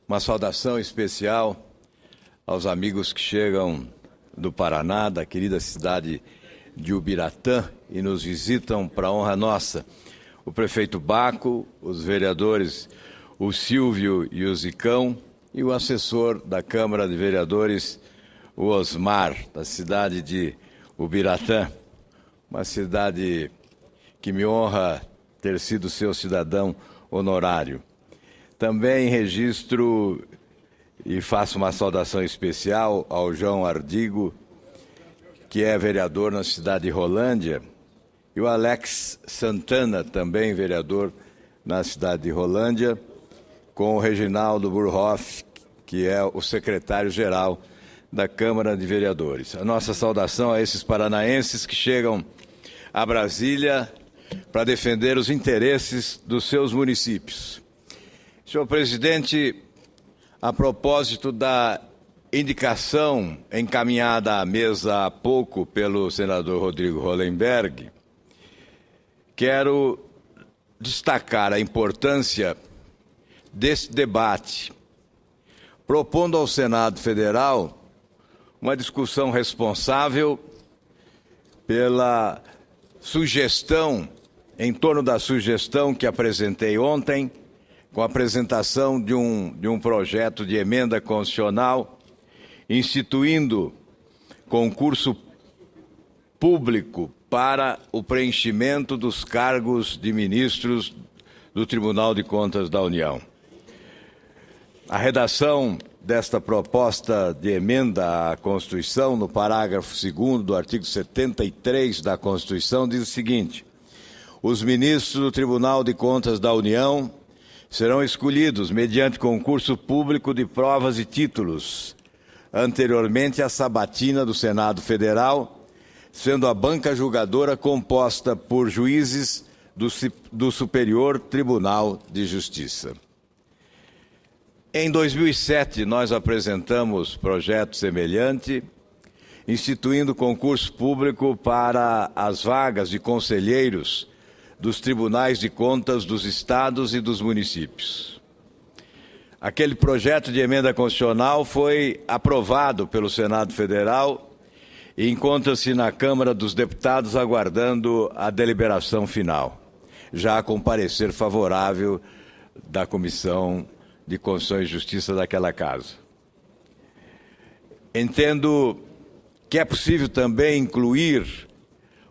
Uma saudação especial aos amigos que chegam do Paraná, da querida cidade de Ubiratã, e nos visitam para honra nossa. O prefeito Baco, os vereadores, o Silvio e o Zicão, e o assessor da Câmara de Vereadores, o Osmar, da cidade de Ubiratã, uma cidade que me honra ter sido seu cidadão honorário. Também registro e faço uma saudação especial ao João Ardigo, que é vereador na cidade de Rolândia, e o Alex Santana, também vereador na cidade de Rolândia, com o Reginaldo Burhoff, que é o secretário-geral da Câmara de Vereadores. A nossa saudação a esses paranaenses que chegam a Brasília para defender os interesses dos seus municípios. Senhor presidente, a propósito da indicação encaminhada à mesa há pouco pelo senador Rodrigo Hollenberg, quero destacar a importância desse debate, propondo ao Senado Federal uma discussão responsável pela sugestão, em torno da sugestão que apresentei ontem, com a apresentação de um projeto de emenda constitucional instituindo concurso público para o preenchimento dos cargos de ministros do Tribunal de Contas da União. A redação desta proposta de emenda à Constituição, no parágrafo 2º do artigo 73 da Constituição, diz o seguinte: os ministros do Tribunal de Contas da União serão escolhidos mediante concurso público de provas e títulos, anteriormente à sabatina do Senado Federal, sendo a banca julgadora composta por juízes do Superior Tribunal de Justiça. Em 2007, nós apresentamos projeto semelhante, instituindo concurso público para as vagas de conselheiros dos tribunais de contas dos estados e dos municípios. Aquele projeto de emenda constitucional foi aprovado pelo Senado Federal e encontra-se na Câmara dos Deputados aguardando a deliberação final, já com parecer favorável da Comissão de Constituição e Justiça daquela casa. Entendo que é possível também incluir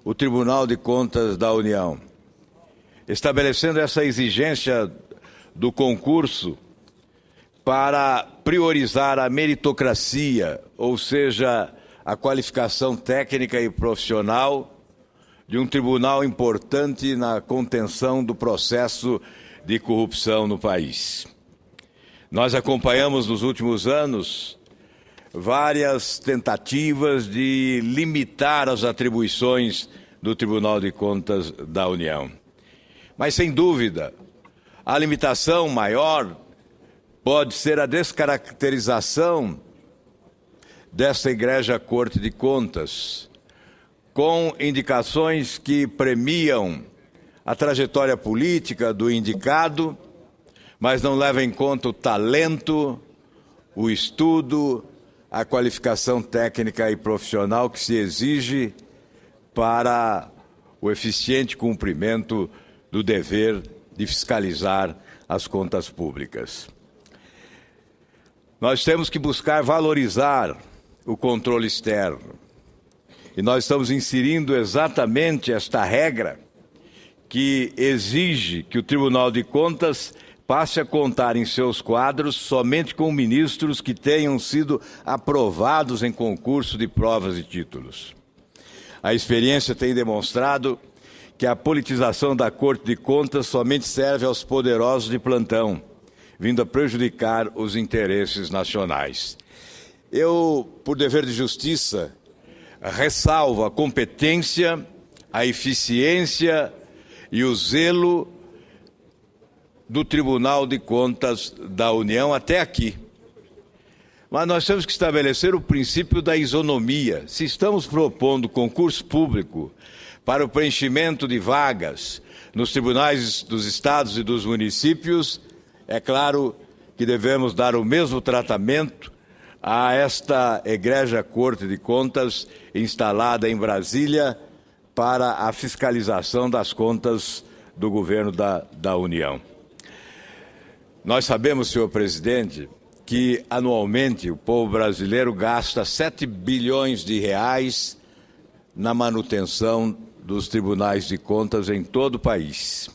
o Tribunal de Contas da União, estabelecendo essa exigência do concurso para priorizar a meritocracia, ou seja, a qualificação técnica e profissional de um tribunal importante na contenção do processo de corrupção no país. Nós acompanhamos nos últimos anos várias tentativas de limitar as atribuições do Tribunal de Contas da União. Mas, sem dúvida, a limitação maior pode ser a descaracterização dessa egrégia Corte de Contas, com indicações que premiam a trajetória política do indicado, mas não levam em conta o talento, o estudo, a qualificação técnica e profissional que se exige para o eficiente cumprimento do dever de fiscalizar as contas públicas. Nós temos que buscar valorizar o controle externo. E nós estamos inserindo exatamente esta regra que exige que o Tribunal de Contas passe a contar em seus quadros somente com ministros que tenham sido aprovados em concurso de provas e títulos. A experiência tem demonstrado que a politização da Corte de Contas somente serve aos poderosos de plantão, vindo a prejudicar os interesses nacionais. Eu, por dever de justiça, ressalvo a competência, a eficiência e o zelo do Tribunal de Contas da União até aqui. Mas nós temos que estabelecer o princípio da isonomia. Se estamos propondo concurso público para o preenchimento de vagas nos tribunais dos estados e dos municípios, É claro que devemos dar o mesmo tratamento a esta egrégia Corte de Contas instalada em Brasília para a fiscalização das contas do governo da União. Nós sabemos, senhor presidente, que anualmente o povo brasileiro gasta 7 bilhões de reais na manutenção dos tribunais de contas em todo o país.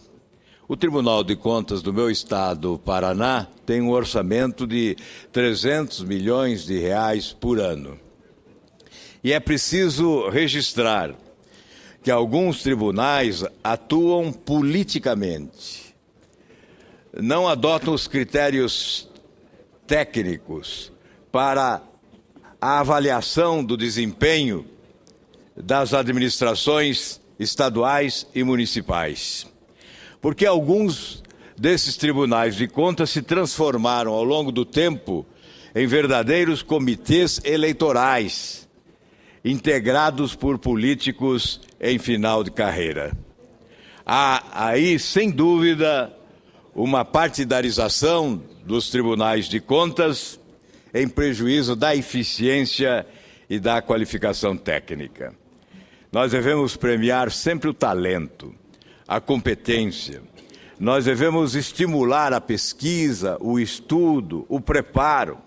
O Tribunal de Contas do meu estado, Paraná, tem um orçamento de 300 milhões de reais por ano. E é preciso registrar que alguns tribunais atuam politicamente, não adotam os critérios técnicos para a avaliação do desempenho das administrações estaduais e municipais. Porque alguns desses tribunais de contas se transformaram ao longo do tempo em verdadeiros comitês eleitorais, integrados por políticos em final de carreira. Há aí, sem dúvida, uma partidarização dos tribunais de contas em prejuízo da eficiência e da qualificação técnica. Nós devemos premiar sempre o talento, a competência. Nós devemos estimular a pesquisa, o estudo, o preparo,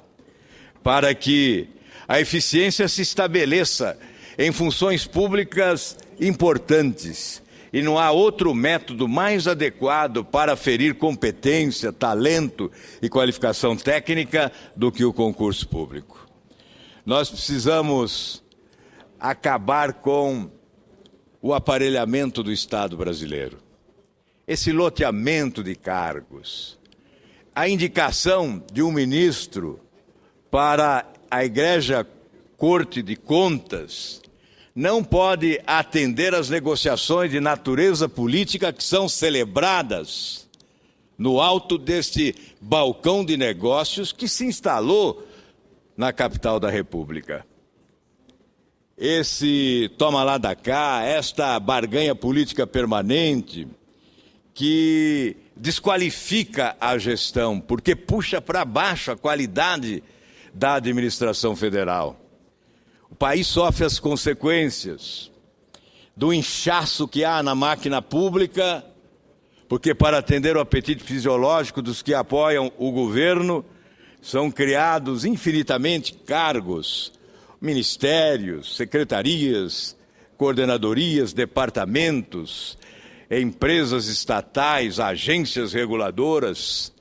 para que a eficiência se estabeleça em funções públicas importantes. E não há outro método mais adequado para aferir competência, talento e qualificação técnica do que o concurso público. Nós precisamos acabar com o aparelhamento do Estado brasileiro. Esse loteamento de cargos, a indicação de um ministro para a egrégia Corte de Contas não pode atender às negociações de natureza política que são celebradas no alto deste balcão de negócios que se instalou na capital da República. Esse toma lá da cá, esta barganha política permanente que desqualifica a gestão, porque puxa para baixo a qualidade da administração federal. O país sofre as consequências do inchaço que há na máquina pública, porque para atender o apetite fisiológico dos que apoiam o governo, são criados infinitamente cargos, ministérios, secretarias, coordenadorias, departamentos, empresas estatais, agências reguladoras,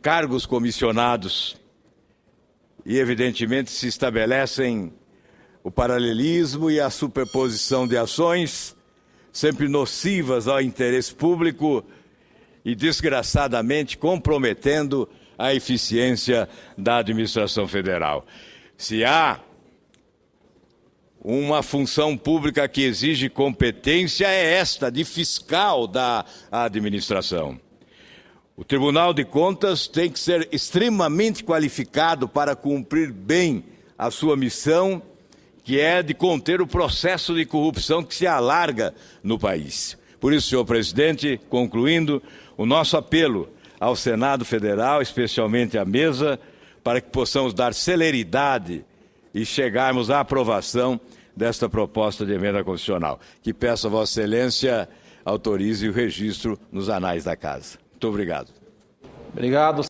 cargos comissionados. E, evidentemente, se estabelecem o paralelismo e a superposição de ações, sempre nocivas ao interesse público e, desgraçadamente, comprometendo a eficiência da administração federal. Se há uma função pública que exige competência, é esta, de fiscal da administração. O Tribunal de Contas tem que ser extremamente qualificado para cumprir bem a sua missão, que é de conter o processo de corrupção que se alarga no país. Por isso, senhor presidente, concluindo, o nosso apelo ao Senado Federal, especialmente à mesa, para que possamos dar celeridade e chegarmos à aprovação desta proposta de emenda constitucional, que peço a Vossa Excelência autorize o registro nos anais da Casa. Muito obrigado. Obrigado.